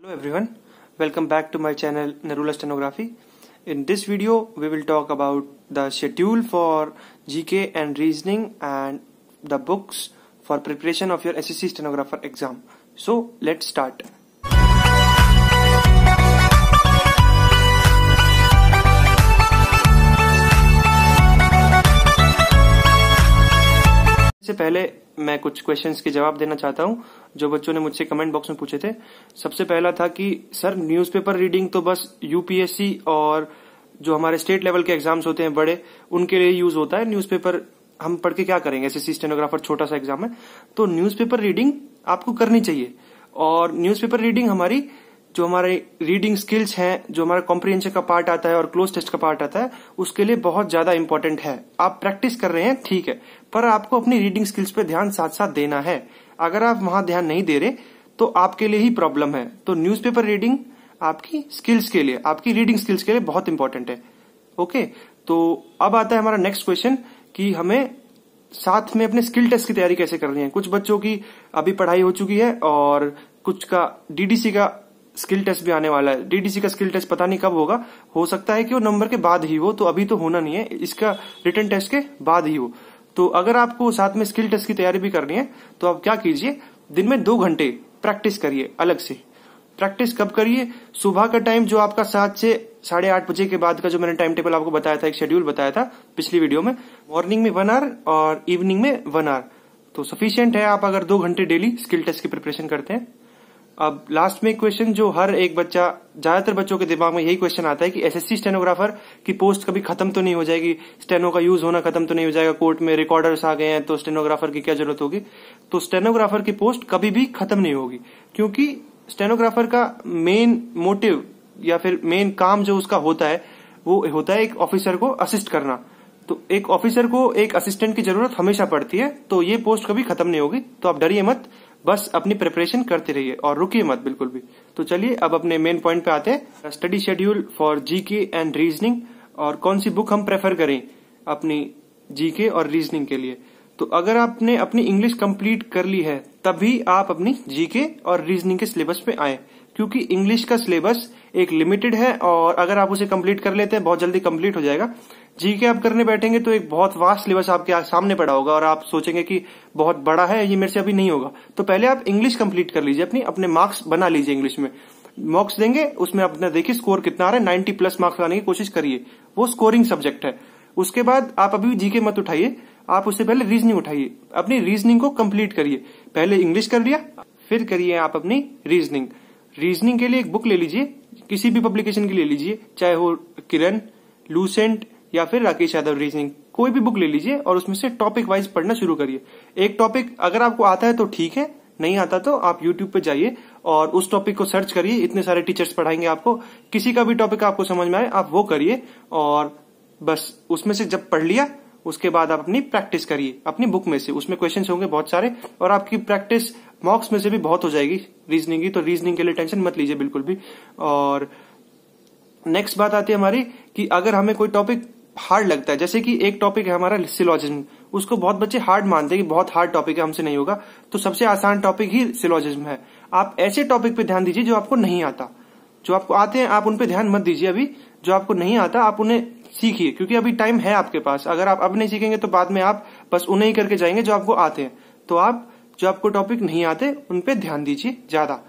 Hello everyone, welcome back to my channel Narula Stenography. In this video we will talk about the schedule for GK and reasoning and the books for preparation of your SSC stenographer exam. So let's start. इससे पहले मैं कुछ questions के जवाब देना चाहता हूं जो बच्चों ने मुझसे कमेंट बॉक्स में पूछे थे। सबसे पहला था कि सर न्यूज़पेपर रीडिंग तो बस यूपीएससी और जो हमारे स्टेट लेवल के एग्जाम्स होते हैं बड़े उनके लिए यूज होता है, न्यूज़पेपर हम पढ़ के क्या करेंगे, एसएससी स्टेनोग्राफर छोटा सा एग्जाम है। तो न्यूज़पेपर रीडिंग आपको करनी चाहिए और न्यूज़पेपर रीडिंग हमारी जो हमारे रीडिंग स्किल्स हैं, जो हमारा कॉम्प्रिहेंशन का पार्ट आता है और क्लोज टेस्ट का पार्ट आता है, उसके लिए बहुत ज्यादा इंपॉर्टेंट है। आप प्रैक्टिस कर रहे हैं ठीक है, पर आपको अपनी रीडिंग स्किल्स पे ध्यान साथ साथ देना है। अगर आप वहां ध्यान नहीं दे रहे तो आपके लिए ही प्रॉब्लम है। तो न्यूज़पेपर रीडिंग आपकी स्किल्स के लिए, आपकी रीडिंग स्किल्स के लिए बहुत इंपॉर्टेंट है। ओके, तो अब आता है हमारा नेक्स्ट क्वेश्चन कि हमें साथ में अपने स्किल टेस्ट की तैयारी कैसे करनी है। कुछ बच्चों की अभी पढ़ाई हो चुकी है और कुछ का डीडीसी का स्किल टेस्ट भी आने वाला है। डीडीसी का स्किल टेस्ट पता नहीं कब होगा, हो सकता है कि वो नंबर के बाद ही हो, तो अभी तो होना नहीं है, इसका रिटन टेस्ट के बाद ही हो। तो अगर आपको साथ में स्किल टेस्ट की तैयारी भी करनी है तो आप क्या कीजिए, दिन में 2 घंटे प्रैक्टिस करिए। अलग से प्रैक्टिस कब करिए, सुबह का टाइम जो आपका 7 से 8:30 बजे के बाद का जो मैंने टाइम टेबल आपको बताया था, एक शेड्यूल बताया था पिछली वीडियो में, मॉर्निंग में 1 आवर और इवनिंग में 1 आवर, तो सफिशियंट है आप अगर 2 घंटे डेली स्किल टेस्ट की प्रिपरेशन करते हैं। अब लास्ट में एक क्वेश्चन जो हर एक बच्चा, ज्यादातर बच्चों के दिमाग में यही क्वेश्चन आता है कि एसएससी स्टेनोग्राफर की पोस्ट कभी खत्म तो नहीं हो जाएगी, स्टेनो का यूज होना खत्म तो नहीं हो जाएगा, कोर्ट में रिकॉर्डर्स आ गए हैं तो स्टेनोग्राफर की क्या जरूरत होगी। तो स्टेनोग्राफर की पोस्ट कभी भी खत्म नहीं होगी, क्योंकि स्टेनोग्राफर का मेन मोटिव या फिर मेन काम जो उसका होता है वो होता है एक ऑफिसर को असिस्ट करना। तो एक ऑफिसर को एक असिस्टेंट की जरूरत हमेशा पड़ती है, तो ये पोस्ट कभी खत्म नहीं होगी। तो आप डरिए मत, बस अपनी प्रिपरेशन करते रहिए और रुकिए मत बिल्कुल भी। तो चलिए अब अपने मेन पॉइंट पे आते हैं, study schedule for GK and reasoning, और कौन सी बुक हम प्रेफर करें अपनी जीके और रीजनिंग के लिए। तो अगर आपने अपनी इंग्लिश कंप्लीट कर ली है तभी आप अपनी जीके और रीजनिंग के सिलेबस पे आए, क्योंकि इंग्लिश का सिलेबस एक लिमिटेड है और अगर आप उसे कंप्लीट कर लेते हैं बहुत जल्दी कंप्लीट हो जाएगा। जीके आप करने बैठेंगे तो एक बहुत वास्ट सिलेबस आपके सामने पड़ा होगा और आप सोचेंगे कि बहुत बड़ा है, ये मेरे से अभी नहीं होगा। तो पहले आप इंग्लिश कंप्लीट कर लीजिए, अपने मार्क्स बना लीजिए। इंग्लिश में मार्क्स देंगे, उसमें अपना देखिए स्कोर कितना आ रहा है, 90+ मार्क्स लाने की कोशिश करिए, वो स्कोरिंग सब्जेक्ट है। उसके बाद आप अभी जीके मत उठाइए, आप उससे पहले रीजनिंग उठाइए, अपनी रीजनिंग को कंप्लीट करिए। पहले इंग्लिश कर लिया, फिर करिए आप अपनी रीजनिंग। रीजनिंग के लिए एक बुक ले लीजिए, किसी भी पब्लिकेशन की ले लीजिए, चाहे हो किरण, लूसेंट या फिर राकेश यादव रीजनिंग, कोई भी बुक ले लीजिए और उसमें से टॉपिक वाइज पढ़ना शुरू करिए। एक टॉपिक अगर आपको आता है तो ठीक है, नहीं आता तो आप यूट्यूब पे जाइए और उस टॉपिक को सर्च करिए, इतने सारे टीचर्स पढ़ाएंगे आपको। किसी का भी टॉपिक आपको समझ में आए आप वो करिए और बस उसमें से जब पढ़ लिया उसके बाद आप अपनी प्रैक्टिस करिए अपनी बुक में से। उसमें क्वेश्चंस होंगे बहुत सारे और आपकी प्रैक्टिस मॉक्स में से भी बहुत हो जाएगी रीजनिंग की, तो रीजनिंग के लिए टेंशन मत लीजिए बिल्कुल भी। और नेक्स्ट बात आती है हमारी कि अगर हमें कोई टॉपिक हार्ड लगता है, जैसे कि एक टॉपिक है हमारा सिलोजिज्म, उसको बहुत बच्चे हार्ड मानते हैं कि बहुत हार्ड टॉपिक है, हमसे नहीं होगा, तो सबसे आसान टॉपिक ही सिलोजिज्म है। आप ऐसे टॉपिक पे ध्यान दीजिए जो आपको नहीं आता। जो आपको आते हैं आप उन पे ध्यान मत दीजिए, अभी जो आपको नहीं आता आप उन्हें सीखिए, क्योंकि अभी टाइम है आपके पास। अगर आप अब नहीं सीखेंगे तो बाद में आप बस उन्हें ही करके जाएंगे जो आपको आते हैं। तो आप जो आपको टॉपिक नहीं आते उन पे ध्यान दीजिए ज्यादा,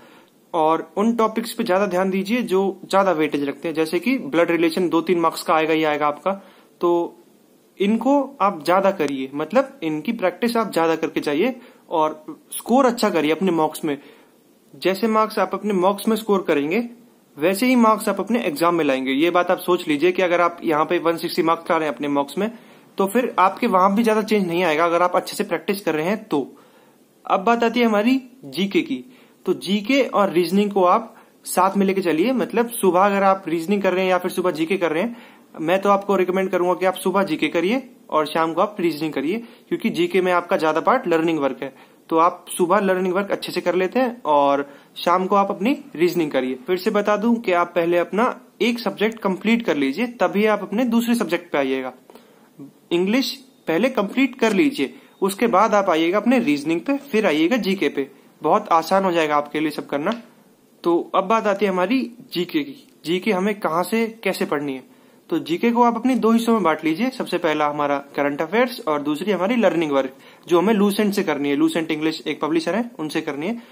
और उन टॉपिक्स पे ज्यादा ध्यान दीजिए जो ज्यादा वेटेज रखते हैं, जैसे कि ब्लड रिलेशन 2-3 मार्क्स का आएगा ही आएगा आपका, तो इनको आप ज्यादा करिए, मतलब इनकी प्रैक्टिस आप ज्यादा करके जाइए और स्कोर अच्छा करिए अपने मॉक्स में। जैसे मार्क्स आप अपने मॉक्स में स्कोर करेंगे वैसे ही मार्क्स आप अपने एग्जाम में लाएंगे। ये बात आप सोच लीजिए कि अगर आप यहाँ पे 160 मार्क्स ला रहे हैं अपने मॉक्स में, तो फिर आपके वहां भी ज्यादा चेंज नहीं आएगा अगर आप अच्छे से प्रैक्टिस कर रहे हैं तो। अब बात आती है हमारी जीके की। तो जीके और रीजनिंग को आप साथ में लेके चलिए, मतलब सुबह अगर आप रीजनिंग कर रहे हैं या फिर सुबह जीके कर रहे हैं, मैं तो आपको रिकमेंड करूंगा कि आप सुबह जीके करिए और शाम को आप रीजनिंग करिए, क्योंकि जीके में आपका ज्यादा पार्ट लर्निंग वर्क है। तो आप सुबह लर्निंग वर्क अच्छे से कर लेते हैं और शाम को आप अपनी रीजनिंग करिए। फिर से बता दूं कि आप पहले अपना एक सब्जेक्ट कंप्लीट कर लीजिए, तभी आप अपने दूसरे सब्जेक्ट पे आइएगा। इंग्लिश पहले कंप्लीट कर लीजिए, उसके बाद आप आइएगा अपने रीजनिंग पे, फिर आइएगा जीके पे। बहुत आसान हो जाएगा आपके लिए सब करना। तो अब बात आती है हमारी जीके की। जीके हमें कहाँ से कैसे पढ़नी है। तो जीके को आप अपनी दो हिस्सों में बांट लीजिए। सबसे पहला हमारा करंट अफेयर्स और दूसरी हमारी लर्निंग वर्क, जो हमें लूसेंट से करनी है। लूसेंट इंग्लिश एक पब्लिशर है, उनसे करनी है।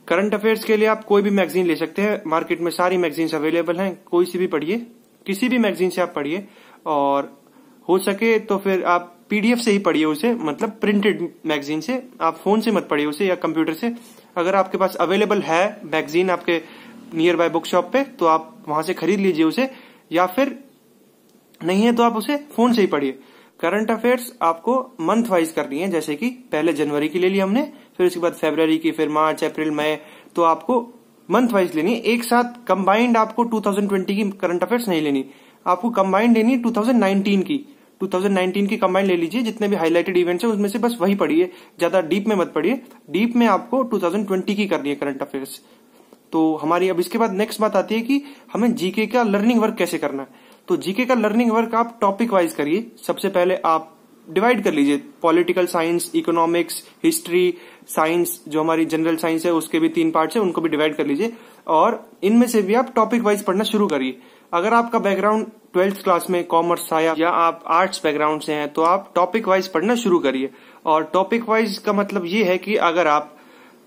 करंट अफेयर्स के लिए आप कोई भी मैगजीन ले सकते हैं, मार्केट में सारी मैगजीन्स अवेलेबल हैं, कोई सी भी पढ़िए, किसी भी मैगजीन से आप पढ़िए। और हो सके तो फिर आप पीडीएफ से ही पढ़िए उसे, मतलब प्रिंटेड मैगजीन से। आप फोन से मत पढ़िए उसे या कंप्यूटर से। अगर आपके पास अवेलेबल है मैगजीन आपके नियर बाय बुक शॉप पे तो आप वहां से खरीद लीजिए उसे, या फिर नहीं है तो आप उसे फोन से ही पढ़िए। करंट अफेयर्स आपको मंथ वाइज करनी है, जैसे कि पहले जनवरी की ले ली हमने, फिर उसके बाद फरवरी की, फिर मार्च, अप्रैल, मई, तो आपको मंथ वाइज लेनी है। एक साथ कंबाइंड आपको 2020 की करंट अफेयर्स नहीं लेनी, आपको कंबाइंड लेनी है 2019 की। 2019 की कंबाइंड ले लीजिए, जितने भी हाईलाइटेड इवेंट्स हैं उसमें से बस वही पढ़िए, ज्यादा डीप में मत पढ़िए। डीप में आपको 2020 की करनी है करंट अफेयर्स। तो हमारी अब इसके बाद नेक्स्ट बात आती है कि हमें जीके का लर्निंग वर्क कैसे करना है। तो जीके का लर्निंग वर्क आप टॉपिक वाइज करिए। सबसे पहले आप डिवाइड कर लीजिए, political science, economics, history, science, जो हमारी जनरल साइंस है उसके भी 3 पार्ट्स है, उनको भी डिवाइड कर लीजिए। और इनमें से भी आप टॉपिक वाइज पढ़ना शुरू करिए। अगर आपका बैकग्राउंड 12th क्लास में कॉमर्स था या आप आर्ट्स बैकग्राउंड से हैं तो आप टॉपिक वाइज पढ़ना शुरू करिए। और टॉपिक वाइज का मतलब ये है कि अगर आप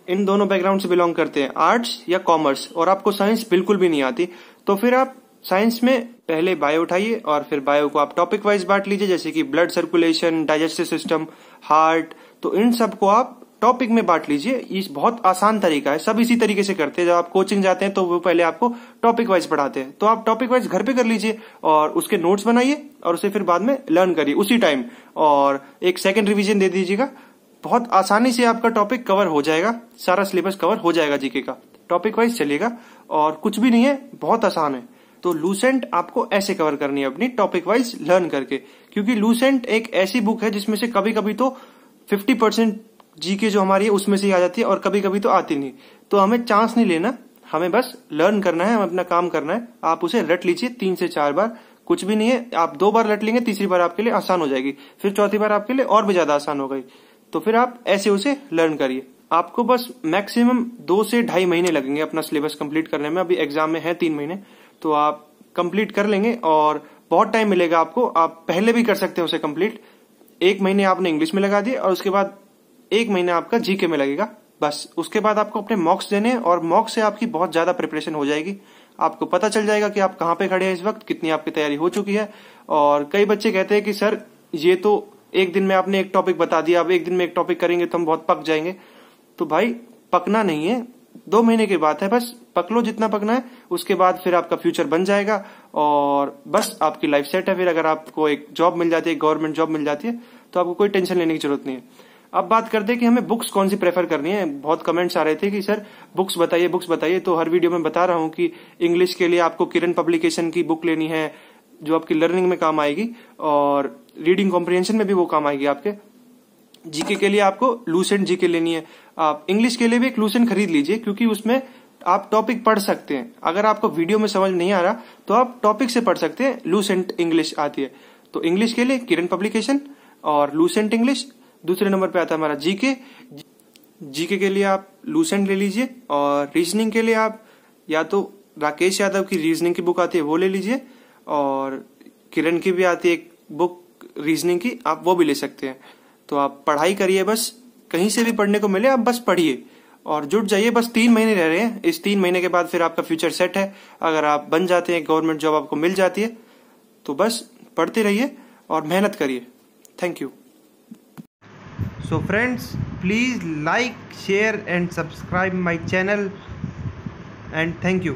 इन दोनों बैकग्राउंड से बिलोंग करते हैं, आर्ट्स या कॉमर्स, और आपको साइंस बिल्कुल भी नहीं आती, तो फिर आप साइंस में पहले बायो उठाइए और फिर बायो को आप टॉपिक वाइज बांट लीजिए, जैसे कि blood circulation, digestive system, heart, तो इन सब को आप टॉपिक में बांट लीजिए। ये बहुत आसान तरीका है, सब इसी तरीके से करते हैं। जब आप कोचिंग जाते हैं तो वो पहले आपको टॉपिक वाइज पढ़ाते हैं, तो आप टॉपिक वाइज घर पे कर लीजिए और उसके नोट्स बनाइए और उसे फिर बाद में लर्न करिए उसी टाइम, और एक सेकंड रिवीजन दे दीजिएगा। बहुत आसानी से आपका टॉपिक कवर हो जाएगा, सारा सिलेबस कवर हो जाएगा जीके का। टॉपिक वाइज चलेगा और कुछ भी नहीं है, बहुत आसान है। तो लूसेंट आपको ऐसे कवर करनी है अपनी, टॉपिक वाइज लर्न करके, क्योंकि लूसेंट एक ऐसी बुक है जिसमें से कभी कभी तो 50% जीके जो हमारी है उसमें से ही आ जाती है और कभी कभी तो आती नहीं। तो हमें चांस नहीं लेना, हमें बस लर्न करना है, हमें अपना काम करना है। आप उसे रट लीजिए 3 से 4 बार, कुछ भी नहीं है। आप 2 बार रट लेंगे, तीसरी बार आपके लिए आसान हो जाएगी, फिर चौथी बार आपके लिए और भी ज्यादा आसान हो गई। तो फिर आप ऐसे उसे लर्न करिए। आपको बस मैक्सिमम 2 से 2.5 महीने लगेंगे अपना सिलेबस कंप्लीट करने में। अभी एग्जाम में है 3 महीने, तो आप कंप्लीट कर लेंगे और बहुत टाइम मिलेगा आपको। आप पहले भी कर सकते हैं उसे कंप्लीट। 1 महीने आपने इंग्लिश में लगा दिए और उसके बाद 1 महीना आपका जीके में लगेगा, बस। उसके बाद आपको अपने मॉक्स देने हैं और मॉक्स से आपकी बहुत ज्यादा प्रिपरेशन हो जाएगी। आपको पता चल जाएगा कि आप कहाँ पे खड़े हैं इस वक्त, कितनी आपकी तैयारी हो चुकी है। और कई बच्चे कहते हैं कि सर ये तो एक दिन में आपने एक टॉपिक बता दिया, अब एक दिन में एक टॉपिक करेंगे तो हम बहुत पक जाएंगे। तो भाई पकना नहीं है, 2 महीने की बात है, बस पक लो जितना पकना है। उसके बाद फिर आपका फ्यूचर बन जाएगा और बस आपकी लाइफ सेट है। फिर अगर आपको एक जॉब मिल जाती है, गवर्नमेंट जॉब मिल जाती है, तो आपको कोई टेंशन लेने की जरूरत नहीं है। अब बात करते हैं कि हमें बुक्स कौन सी प्रेफर करनी है। बहुत कमेंट्स आ रहे थे कि सर बुक्स बताइए, बुक्स बताइए। तो हर वीडियो में बता रहा हूं कि इंग्लिश के लिए आपको किरण पब्लिकेशन की बुक लेनी है, जो आपकी लर्निंग में काम आएगी और रीडिंग कॉम्प्रिहेंशन में भी वो काम आएगी आपके। जीके के लिए आपको लूसेंट जीके लेनी है। आप इंग्लिश के लिए भी एक लूसेंट खरीद लीजिए, क्योंकि उसमें आप टॉपिक पढ़ सकते हैं। अगर आपको वीडियो में समझ नहीं आ रहा तो आप टॉपिक से पढ़ सकते हैं, लूसेंट इंग्लिश आती है। तो इंग्लिश के लिए किरण पब्लिकेशन और लूसेंट इंग्लिश। दूसरे नंबर पे आता है हमारा जीके। जीके के लिए आप लूसेंट ले लीजिए और रीजनिंग के लिए आप या तो राकेश यादव की रीजनिंग की बुक आती है वो ले लीजिए, और किरण की भी आती है एक बुक रीजनिंग की, आप वो भी ले सकते हैं। तो आप पढ़ाई करिए, बस कहीं से भी पढ़ने को मिले आप बस पढ़िए और जुट जाइए। बस 3 महीने रह रहे हैं, इस 3 महीने के बाद फिर आपका फ्यूचर सेट है। अगर आप बन जाते हैं, गवर्नमेंट जॉब आपको मिल जाती है, तो बस पढ़ते रहिए और मेहनत करिए। Thank you. So friends, please like, share and subscribe my channel, and thank you.